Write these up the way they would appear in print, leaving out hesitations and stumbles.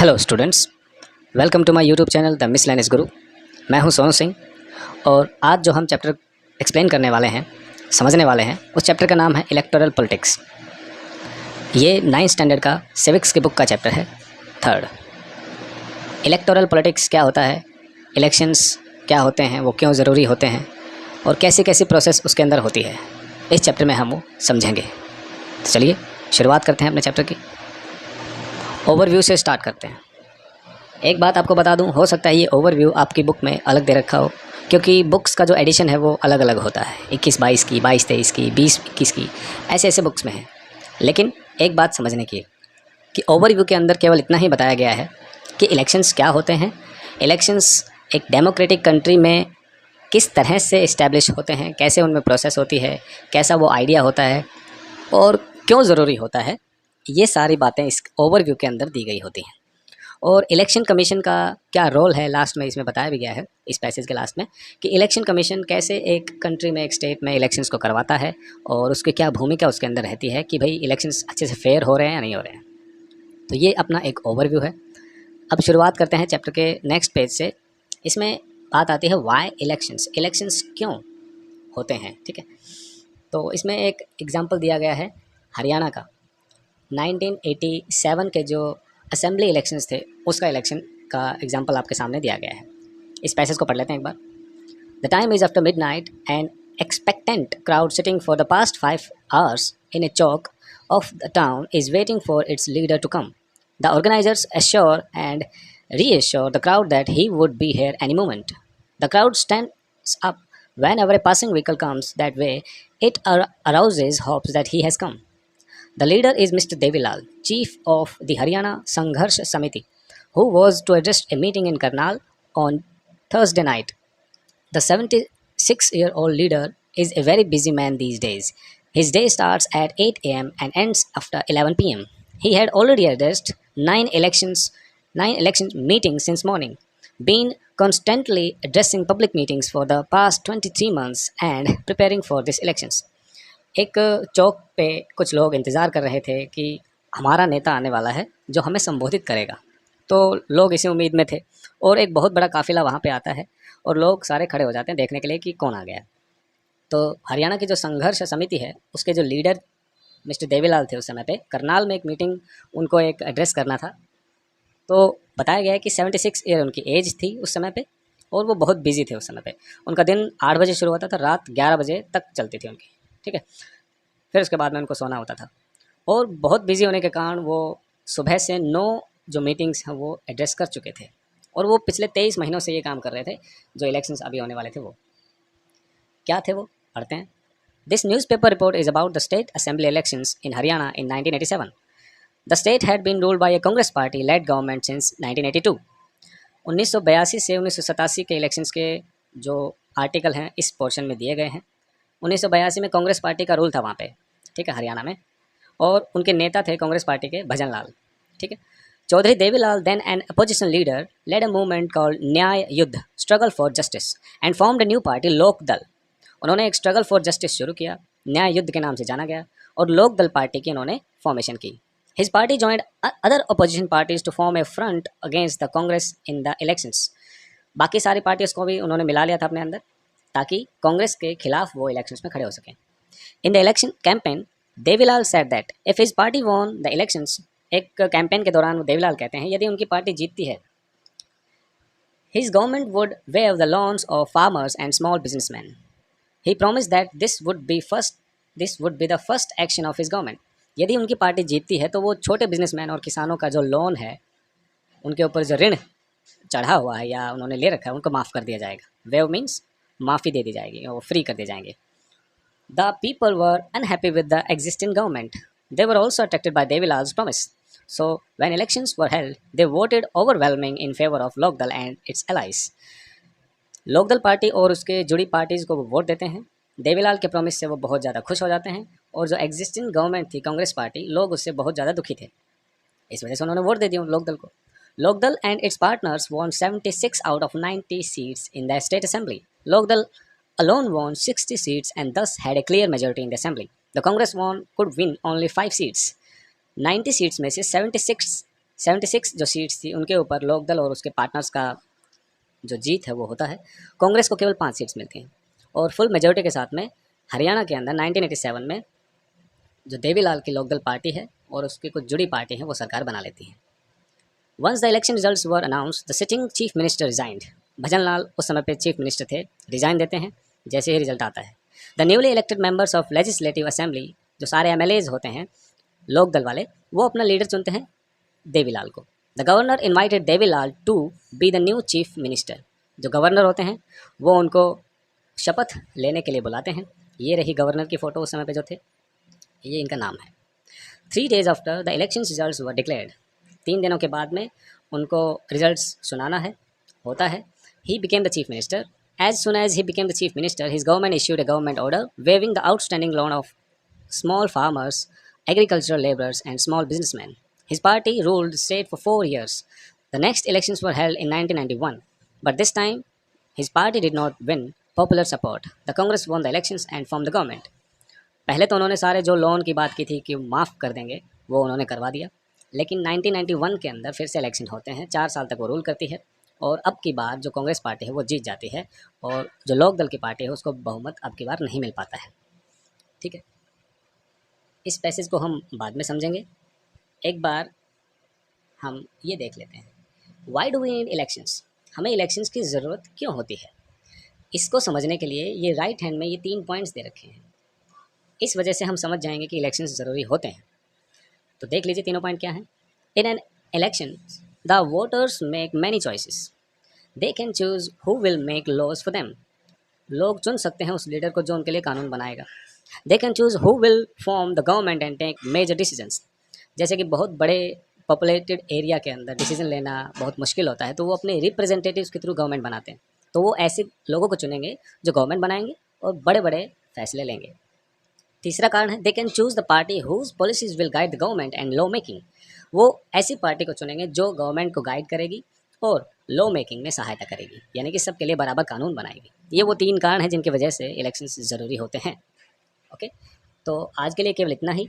Hello students, welcome to my YouTube channel the miscellaneous Guru. मैं हूं सोनू सिंह और आज जो हम चैप्टर एक्सप्लेन करने वाले हैं, समझने वाले हैं, उस चैप्टर का नाम है इलेक्टोरल पॉलिटिक्स। ये 9th स्टैंडर्ड का सिविक्स की बुक का चैप्टर है, 3rd। इलेक्टोरल पॉलिटिक्स क्या होता है, इलेक्शंस क्या होते हैं, वो क्यों ज़रूरी होते हैं और कैसी कैसी प्रोसेस उसके अंदर होती है, इस चैप्टर में हम वो समझेंगे। तो चलिए शुरुआत करते हैं अपने चैप्टर की। ओवरव्यू से स्टार्ट करते हैं। एक बात आपको बता दूं, हो सकता है ये ओवरव्यू आपकी बुक में अलग दे रखा हो, क्योंकि बुक्स का जो एडिशन है वो अलग अलग होता है, 21-22 की, 22-23 की, 20-21 की, ऐसे ऐसे बुक्स में है। लेकिन एक बात समझने की कि ओवरव्यू के अंदर केवल इतना ही बताया गया है कि इलेक्शंस क्या होते हैं, इलेक्शंस एक डेमोक्रेटिक कंट्री में किस तरह से इस्टेब्लिश होते हैं, कैसे उनमें प्रोसेस होती है, कैसा वो आइडिया होता है और क्यों ज़रूरी होता है, ये सारी बातें इस ओवरव्यू के अंदर दी गई होती हैं। और इलेक्शन कमीशन का क्या रोल है, लास्ट में इसमें बताया भी गया है, इस पैसेज के लास्ट में, कि इलेक्शन कमीशन कैसे एक कंट्री में, एक स्टेट में इलेक्शंस को करवाता है और उसकी क्या भूमिका उसके अंदर रहती है कि भाई इलेक्शंस अच्छे से फेयर हो रहे हैं या नहीं हो रहे हैं। तो ये अपना एक ओवरव्यू है। अब शुरुआत करते हैं चैप्टर के नेक्स्ट पेज से। इसमें बात आती है वाई इलेक्शंस, इलेक्शंस क्यों होते हैं, ठीक है। तो इसमें एक एग्जाम्पल दिया गया है हरियाणा का। 1987 के जो असेंबली इलेक्शंस थे, उसका इलेक्शन का एग्जांपल आपके सामने दिया गया है। इस पैसेज को पढ़ लेते हैं एक बार। The time is after midnight and expectant crowd sitting for the past 5 hours in a chalk of the town is waiting for its leader to come. The organizers assure and reassure the crowd that he would be here any moment. The crowd stands up whenever a passing vehicle comes that way. It arouses hopes that he has come. The leader is Mr. Devilal, chief of the Haryana Sangharsh Samiti, who was to address a meeting in Karnal on Thursday night. The 76-year-old leader is a very busy man these days. His day starts at 8 a.m. and ends after 11 p.m. He had already addressed 9 election meetings since morning, been constantly addressing public meetings for the past 23 months and preparing for these elections. एक चौक पे कुछ लोग इंतज़ार कर रहे थे कि हमारा नेता आने वाला है जो हमें संबोधित करेगा। तो लोग इसी उम्मीद में थे और एक बहुत बड़ा काफ़िला वहाँ पे आता है और लोग सारे खड़े हो जाते हैं देखने के लिए कि कौन आ गया है। तो हरियाणा की जो संघर्ष समिति है, उसके जो लीडर मिस्टर देवीलाल थे, उस समय पे करनाल में एक मीटिंग, उनको एक एड्रेस करना था। तो बताया गया है कि 76 ईयर उनकी एज थी उस समय पे और वो बहुत बिजी थे उस समय पे। उनका दिन 8 बजे शुरू होता था, रात 11 बजे तक चलती थी उनकी, ठीक है। फिर उसके बाद में उनको सोना होता था और बहुत बिजी होने के कारण वो सुबह से 9 जो मीटिंग्स हैं वो एड्रेस कर चुके थे और वो पिछले 23 महीनों से ये काम कर रहे थे। जो इलेक्शंस अभी होने वाले थे वो क्या थे वो पढ़ते हैं। This newspaper report is about the state assembly elections in Haryana in 1987। The state had been ruled by a Congress party led government since 1982। 1982 से 1987 के इलेक्शंस के जो आर्टिकल हैं इस पोर्शन में दिए गए हैं। 1982 में कांग्रेस पार्टी का रूल था वहाँ पे, ठीक है, हरियाणा में, और उनके नेता थे कांग्रेस पार्टी के भजन लाल, ठीक है। Chaudhary Devilal, then an opposition leader, led a movement called Nyay Yudh, struggle for justice, and formed a new party Lok Dal. उन्होंने एक स्ट्रगल फॉर जस्टिस शुरू किया, न्याय युद्ध के नाम से जाना गया, और लोक दल पार्टी की उन्होंने फॉर्मेशन की। His party joined other opposition parties to form a front against the Congress in the elections. बाकी सारी पार्टीज को भी उन्होंने मिला लिया था अपने अंदर ताकि कांग्रेस के खिलाफ वो इलेक्शंस में खड़े हो सकें। In the election campaign, Devilal said that if his party won the elections, एक कैंपेन के दौरान देवीलाल कहते हैं यदि उनकी पार्टी जीतती है, his government would wave the loans of farmers and small businessman. He promise that this would be the first action of his government. यदि उनकी पार्टी जीतती है तो वो छोटे बिजनेसमैन और किसानों का जो लोन है, उनके ऊपर जो ऋण चढ़ा हुआ है या उन्होंने ले रखा है, उनको माफ़ कर दिया जाएगा। वेव मीन्स माफ़ी दे दी जाएगी, वो फ्री कर दिए जाएंगे। The people were unhappy with the existing government. They were also attracted by Devilal's promise. So, when elections were held, they voted overwhelming in favor of Lokdal and its allies. Lokdal party और उसके जुड़ी parties को वो vote देते हैं। देवीलाल के promise से वो बहुत ज़्यादा खुश हो जाते हैं और जो एग्जिस्टिंग गवर्नमेंट थी कांग्रेस पार्टी, लोग उससे बहुत ज़्यादा दुखी थे। इस वजह से उन्होंने वोट दे दिया लोकदल को। Lokdal and its partners won 76 out of 90 seats in the state assembly. Lokdal alone won 60 seats and thus had a clear majority in the assembly. The Congress could win only 5 seats. 90 seats में से 76 76 जो seats थी उनके ऊपर लोकदल और उसके partners का जो जीत है वो होता है। कांग्रेस को केवल 5 सीट्स मिलती हैं और फुल मेजॉरिटी के साथ में हरियाणा के अंदर 1987 में जो देवीलाल की लोकदल पार्टी है और उसकी कुछ जुड़ी पार्टी हैं वो सरकार बना लेती हैं। Once the election results were announced the sitting chief minister resigned. Bhajan Lal उस समय पे चीफ मिनिस्टर थे, रिजाइन देते हैं जैसे ही रिजल्ट आता है। The newly elected members of legislative assembly, जो सारे एमएलएज होते हैं लोक दल वाले, वो अपना लीडर चुनते हैं देवीलाल को। The governor invited Devilal to be the new chief minister. जो गवर्नर होते हैं वो उनको शपथ लेने के लिए बुलाते हैं। ये रही गवर्नर की फ़ोटो उस समय पे जो थे, ये इनका नाम है। 3 days after the election results were declared. 3 दिनों के बाद में उनको रिजल्ट्स सुनाना है, होता है। He became the chief minister. As soon as he became the chief minister, his government issued a government order waiving the outstanding loan of small farmers, agricultural laborers, and small businessmen. His party ruled the state for 4 years. The next elections were held in 1991, but this time his party did not win popular support. The Congress won the elections and formed the government. पहले तो उन्होंने सारे जो loan की बात की थी कि माफ़ कर देंगे, वो उन्होंने करवा दिया, लेकिन 1991 के अंदर फिर से इलेक्शन होते हैं, 4 साल तक वो रूल करती है और अब की बार जो कांग्रेस पार्टी है वो जीत जाती है और जो लोक दल की पार्टी है उसको बहुमत अब की बार नहीं मिल पाता है। ठीक है, इस पैसेज को हम बाद में समझेंगे। एक बार हम ये देख लेते हैं, why do we need elections. हमें इलेक्शंस की ज़रूरत क्यों होती है? इसको समझने के लिए ये राइट हैंड में ये 3 पॉइंट्स दे रखे हैं। इस वजह से हम समझ जाएंगे कि इलेक्शंस ज़रूरी होते हैं। तो देख लीजिए तीनों पॉइंट क्या हैं। In an election the voters make many choices. They can choose who will make laws for them. लोग चुन सकते हैं उस लीडर को जो उनके लिए कानून बनाएगा। They can choose who will form the government and take major decisions. जैसे कि बहुत बड़े पॉपुलेटेड एरिया के अंदर डिसीजन लेना बहुत मुश्किल होता है, तो वो अपने रिप्रेजेंटेटिव्स के थ्रू गवर्नमेंट बनाते हैं। तो वो ऐसे लोगों को चुनेंगे जो गवर्नमेंट बनाएंगे और बड़े बड़े फैसले लेंगे। तीसरा कारण है, they can choose the party whose policies will guide the government and law making. वो ऐसी पार्टी को चुनेंगे जो गवर्नमेंट को गाइड करेगी और लॉ मेकिंग में सहायता करेगी, यानी कि सबके लिए बराबर कानून बनाएगी। ये वो 3 कारण हैं जिनकी वजह से इलेक्शंस ज़रूरी होते हैं। ओके, तो आज के लिए केवल इतना ही।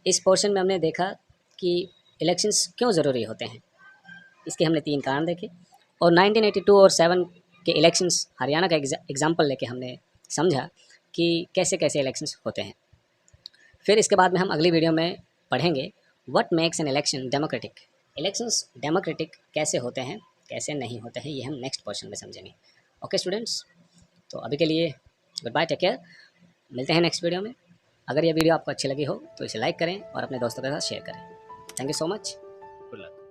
इस पोर्शन में हमने देखा कि इलेक्शंस क्यों ज़रूरी होते हैं, इसके हमने 3 कारण देखे और 1982 और 7 के इलेक्शंस हरियाणा का एग्जाम्पल लेके हमने समझा कि कैसे कैसे इलेक्शंस होते हैं। फिर इसके बाद में हम अगली वीडियो में पढ़ेंगे what makes an election democratic. Elections democratic कैसे होते हैं, कैसे नहीं होते हैं, ये हम नेक्स्ट पोर्शन में समझेंगे। ओके स्टूडेंट्स, तो अभी के लिए गुड बाय, टेक केयर। मिलते हैं नेक्स्ट वीडियो में। अगर ये वीडियो आपको अच्छी लगी हो तो इसे लाइक करें और अपने दोस्तों के साथ शेयर करें। Thank you so much, good luck.